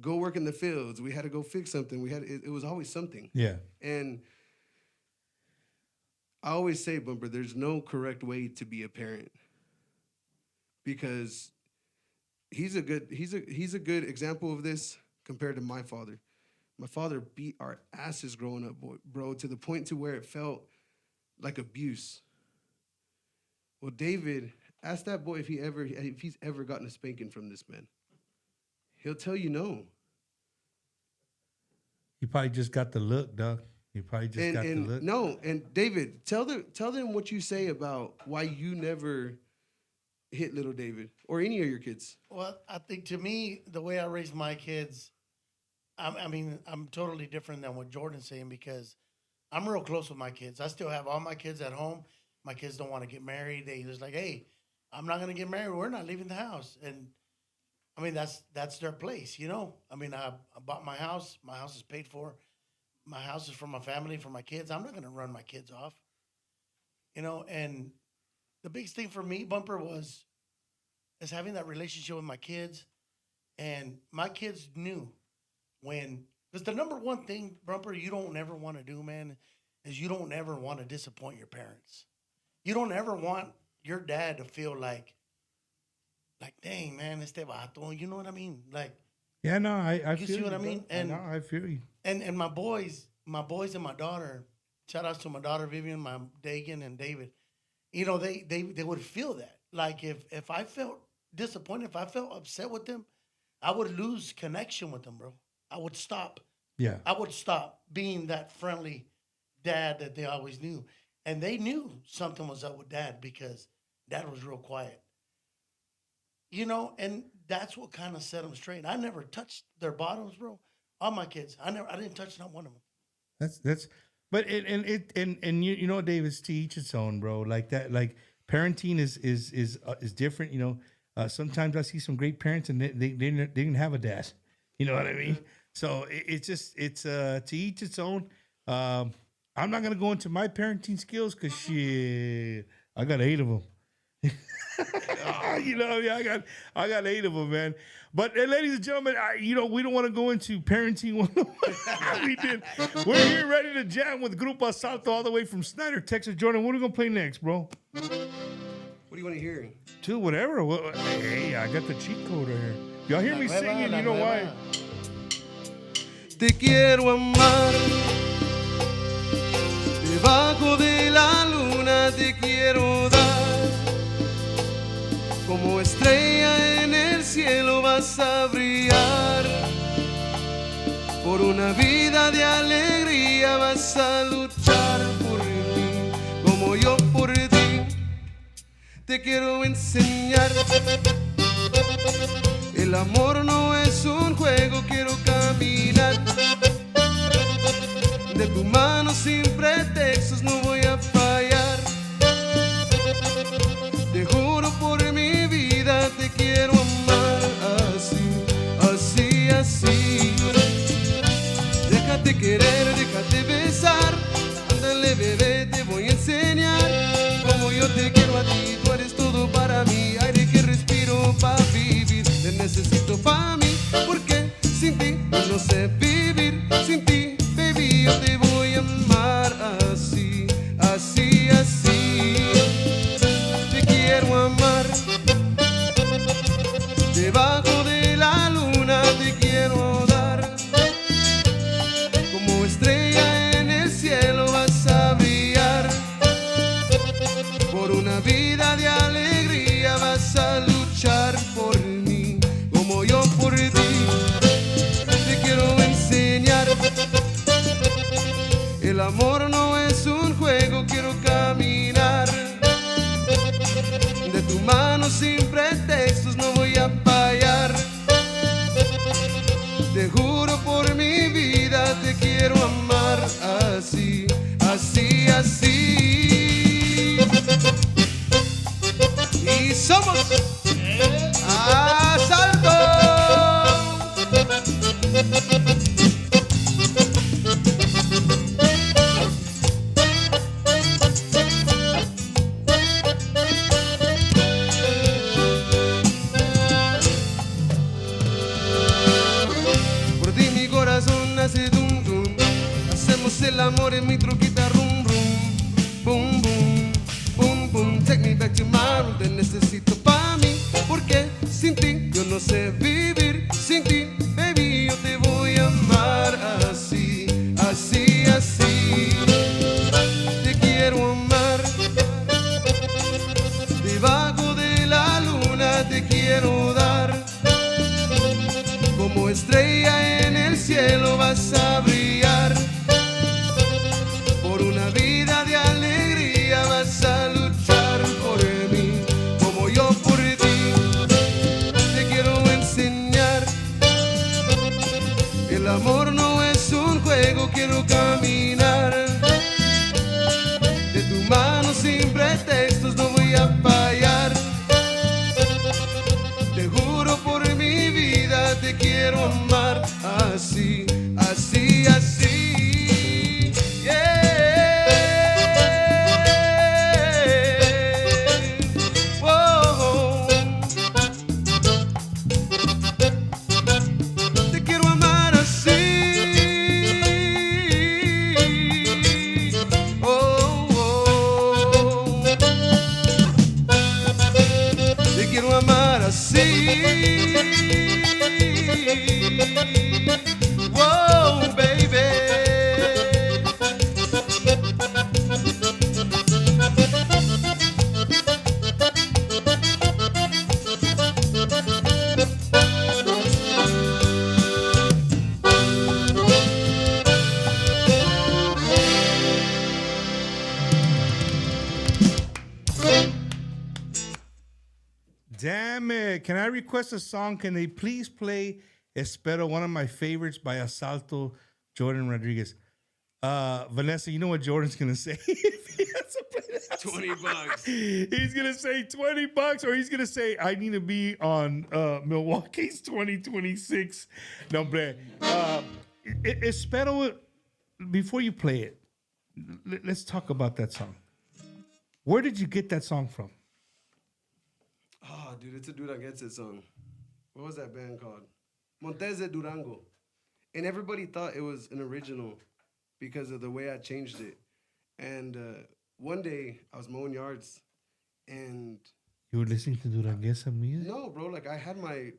go work in the fields. We had to go fix something. It was always something. Yeah. And I always say, Bumper, there's no correct way to be a parent because he's a good example of this compared to my father. My father beat our asses growing up, bro, to the point to where it felt like abuse. Well, David, ask that boy if he's ever gotten a spanking from this man. He'll tell you no. You probably just got the look, dog. You probably just got the look. No, and David, tell them what you say about why you never hit little David or any of your kids. Well, I think to me, the way I raise my kids, I'm totally different than what Jordan's saying because I'm real close with my kids. I still have all my kids at home. My kids don't want to get married. They just like, hey, I'm not going to get married. We're not leaving the house. And I mean, that's their place, you know? I mean, I bought my house. My house is paid for. My house is for my family, for my kids. I'm not going to run my kids off, you know? And the biggest thing for me, Bumper, is having that relationship with my kids. And my kids knew because the number one thing, Bumper, you don't ever want to do, man, is you don't ever want to disappoint your parents. You don't ever want your dad to feel like, dang, man, este vato, you know what I mean? Like, yeah, no, I you feel see what I mean? And I feel you. And my boys and my daughter, shout outs to my daughter Vivian, my Dagan and David. You know, they would feel that. Like if I felt disappointed, if I felt upset with them, I would lose connection with them, bro. I would stop. Yeah. I would stop being that friendly dad that they always knew. And they knew something was up with dad because dad was real quiet. You know, and that's what kind of set them straight. I never touched their bottoms, bro. All my kids, I didn't touch not one of them. That's but and you know, Dave, it's to each its own, bro. Like that, like parenting is different. You know, sometimes I see some great parents and they didn't have a dad. You know what I mean? So it's to each its own. I'm not gonna go into my parenting skills because shit, I got 8 of them. You know, yeah, I got 8 of them, man. But ladies and gentlemen, we don't want to go into parenting. We did. We're here ready to jam with Grupo Asalto all the way from Snyder, Texas. Jordan, what are we gonna play next, bro? What do you want to hear? Dude, whatever. Hey, I got the cheat code right here. Y'all hear me singing? You know why? Te quiero amar, debajo de la luna te quiero dar, como estrella en el cielo vas a brillar, por una vida de alegría vas a luchar por mí, como yo por ti, te quiero enseñar, el amor no es un juego, quiero caminar de tu mano sin pretextos, no voy a fallar. Te juro por mi vida, te quiero amar así, así, así. Déjate querer, déjate besar, ándale bebé, te voy a enseñar como yo te quiero a ti, tú eres todo para mí, aire que respiro para vivir, te necesito para mí, porque sin ti yo no sé vivir, sin ti, baby, yo te voy a amar así, así, así. Te quiero amar, debajo de la luna te quiero dar, como estrella en el cielo vas a brillar, por una vida de alegría vas a luchar por mí, como yo por ti, te quiero enseñar, el amor no es un juego, quiero caminar de tu mano sin pretextos, no voy a fallar, te juro por mi vida, te quiero amar así, así, así. Y somos Asalto. Por ti mi corazón hace dum dum, hacemos el amor en mi truquita rum rum, boom boom, boom boom, take me back to my room, te necesito pa' mí, porque sin ti yo no sé vivir, sin ti, baby, yo te voy a amar así, así, así, te quiero amar, debajo de la luna te quiero dar, como estrella en el cielo vas a brillar, por una vida de alegría vas a luchar por mí, como yo por ti, te quiero enseñar, el amor no es un juego, quiero caminar de tu mano sin pretextos, no voy a fallar, te juro por mi vida, te quiero amar así, así, así, yeah. Whoa. Te quiero amar así, oh, oh. Te quiero amar así. Whoa, baby. Damn it. Can I request a song? Can they please play Espero, one of my favorites by Asalto, Jordan Rodriguez? Vanessa, you know what Jordan's gonna say if he has to play that $20. He's gonna say $20, or he's gonna say, "I need to be on Milwaukee's 2026." No, hombre. Espero. Before you play it, let's talk about that song. Where did you get that song from? Oh, dude, it's a dude that gets it song. What was that band called? Montes de Durango. And everybody thought it was an original because of the way I changed it. And one day I was mowing yards, and You were listening to Duranguesa music? no, bro, like I had my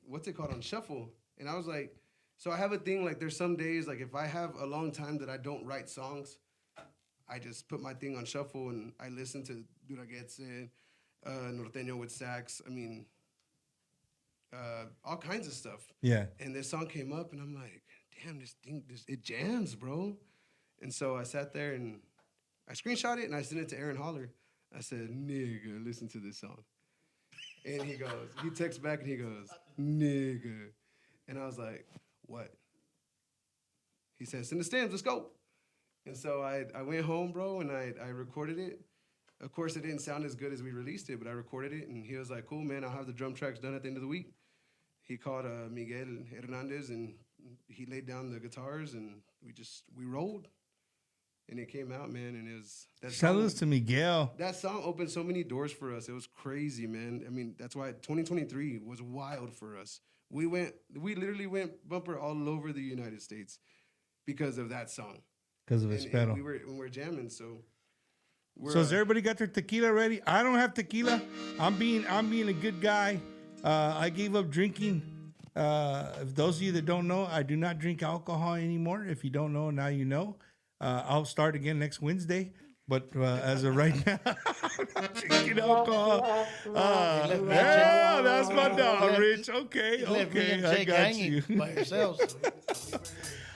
what's it called on shuffle, and I was like, so I have a thing like there's some days like if I have a long time that I don't write songs, I just put my thing on shuffle and I listen to Duranguesa, Norteño with sax. I mean, all kinds of stuff. Yeah. And this song came up, and I'm like, damn, it jams, bro. And so I sat there and I screenshot it and I sent it to Aaron Holler. I said, nigga, listen to this song. And he texts back and he goes, nigga. And I was like, what? He said, send the stems, let's go. And so I went home, bro, and I recorded it. Of course, it didn't sound as good as we released it, but I recorded it, and he was like, cool, man, I'll have the drum tracks done at the end of the week. He called Miguel Hernandez, and he laid down the guitars, and we rolled. And it came out, man, and it was... Shout-outs to Miguel. That song opened so many doors for us. It was crazy, man. I mean, that's why 2023 was wild for us. We literally went bumper all over the United States because of that song. Because of Espero. And we were jamming, so... So has everybody got their tequila ready? I don't have tequila. I'm being a good guy. I gave up drinking. If those of you that don't know, I do not drink alcohol anymore. If you don't know, now you know. I'll start again next Wednesday. But as of right now, I'm not drinking alcohol. Yeah, that's my dog, Rich. Okay, I got you. By yourselves.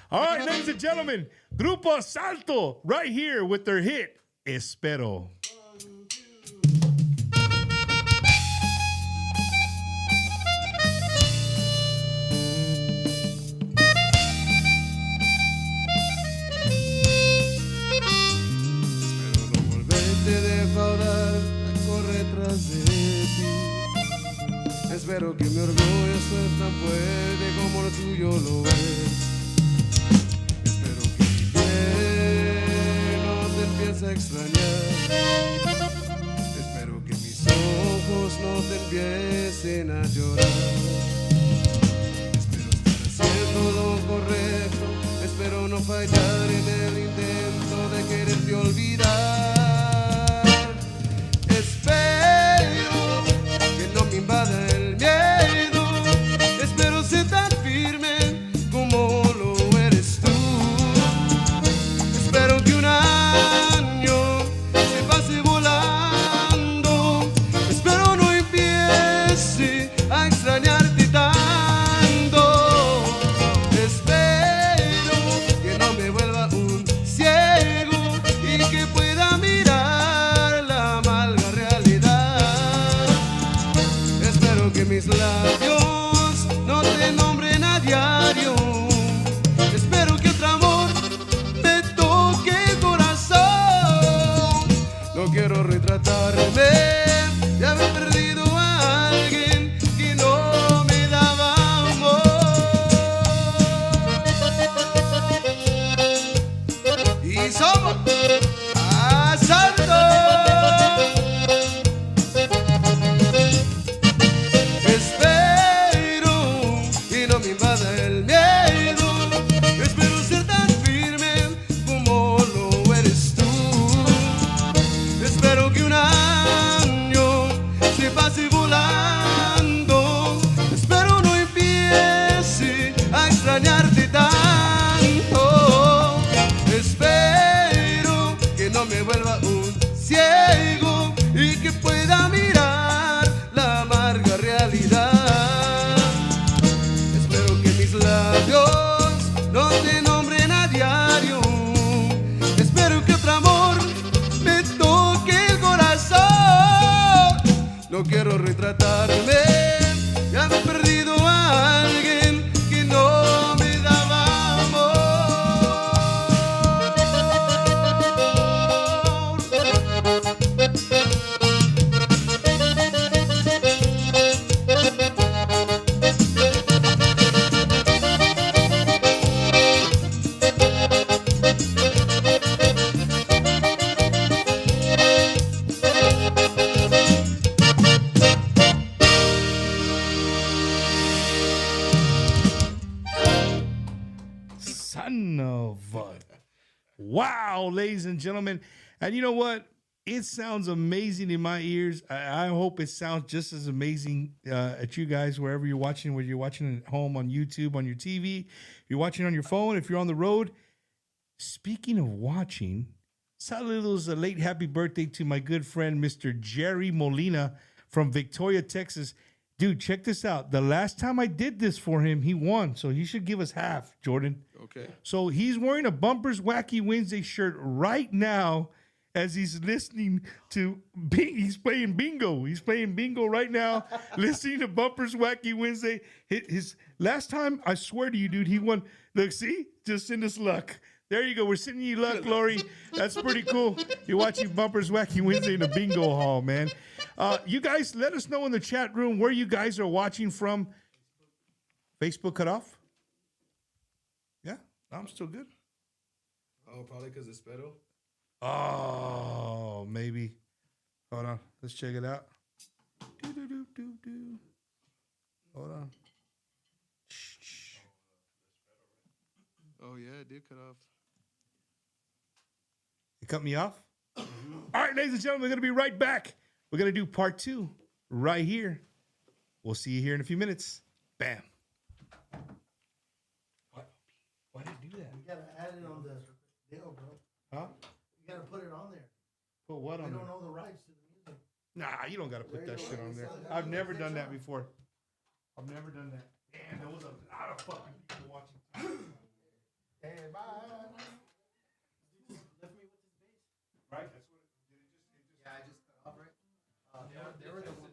All right, ladies and gentlemen, Grupo Asalto right here with their hit, Espero. Espero que mi orgullo sea tan fuerte como lo tuyo lo es. Espero que mi piel no te empiece a extrañar. Espero que mis ojos no te empiecen a llorar. Espero estar haciendo lo correcto. Espero no fallar en el intento de quererte olvidar. Espero que no me invada el miedo. Espero ser tan firme como lo eres tú. Espero que un año se pase volando. Espero no empiece a extrañarte tanto. Espero que no me vuelva un ciego y que pueda mirar la amarga realidad. Espero que mis labios no te nombren a diario. Espero que otro amor me toque el corazón. No quiero retratarme de haber perdido a alguien que no me daba amor. Y somos Asalto. Espero que no me invada el miedo. Espero ser tan firme como lo eres tú. Espero que un año se pase volando. Espero no empiece a extrañarte tanto. Espero que no me vuelva un ciego y que pueda mirar la amarga realidad. Espero que mis labios no te nombren a diario. Espero que otro amor me toque el corazón. No quiero retratarme de haber perdido a alguien que no me daba amor. Wow, ladies and gentlemen. And you know what? It sounds amazing in my ears. I hope it sounds just as amazing at you guys, wherever you're watching, whether you're watching at home on YouTube, on your TV, if you're watching on your phone, if you're on the road. Speaking of watching, saludos, a late happy birthday to my good friend, Mr. Jerry Molina from Victoria, Texas. Dude, check this out. The last time I did this for him, he won. So he should give us half, Jordan. Okay. So he's wearing a Bumpers Wacky Wednesday shirt right now as he's listening to he's playing bingo. He's playing bingo right now, listening to Bumpers Wacky Wednesday. His last time, I swear to you, dude, he won. Look, see? Just send us luck. There you go. We're sending you luck, Lori. That's pretty cool. You're watching Bumpers Wacky Wednesday in the bingo hall, man. You guys, let us know in the chat room where you guys are watching from. Facebook cut off? Yeah, I'm still good. Oh, probably because it's Spedo. Oh, maybe. Hold on. Let's check it out. Hold on. Oh, yeah, it did cut off. You cut me off? All right, ladies and gentlemen, we're going to be right back. We're going to do part 2 right here. We'll see you here in a few minutes. Bam. What? Why did you do that? You gotta add it on the deal, bro. Huh? You gotta put it on there. Put what on We there? don't know the rights to the music. Nah, you don't got to put that shit on there. I've never done that before. I've never done that. Damn, there was a lot of fucking people watching.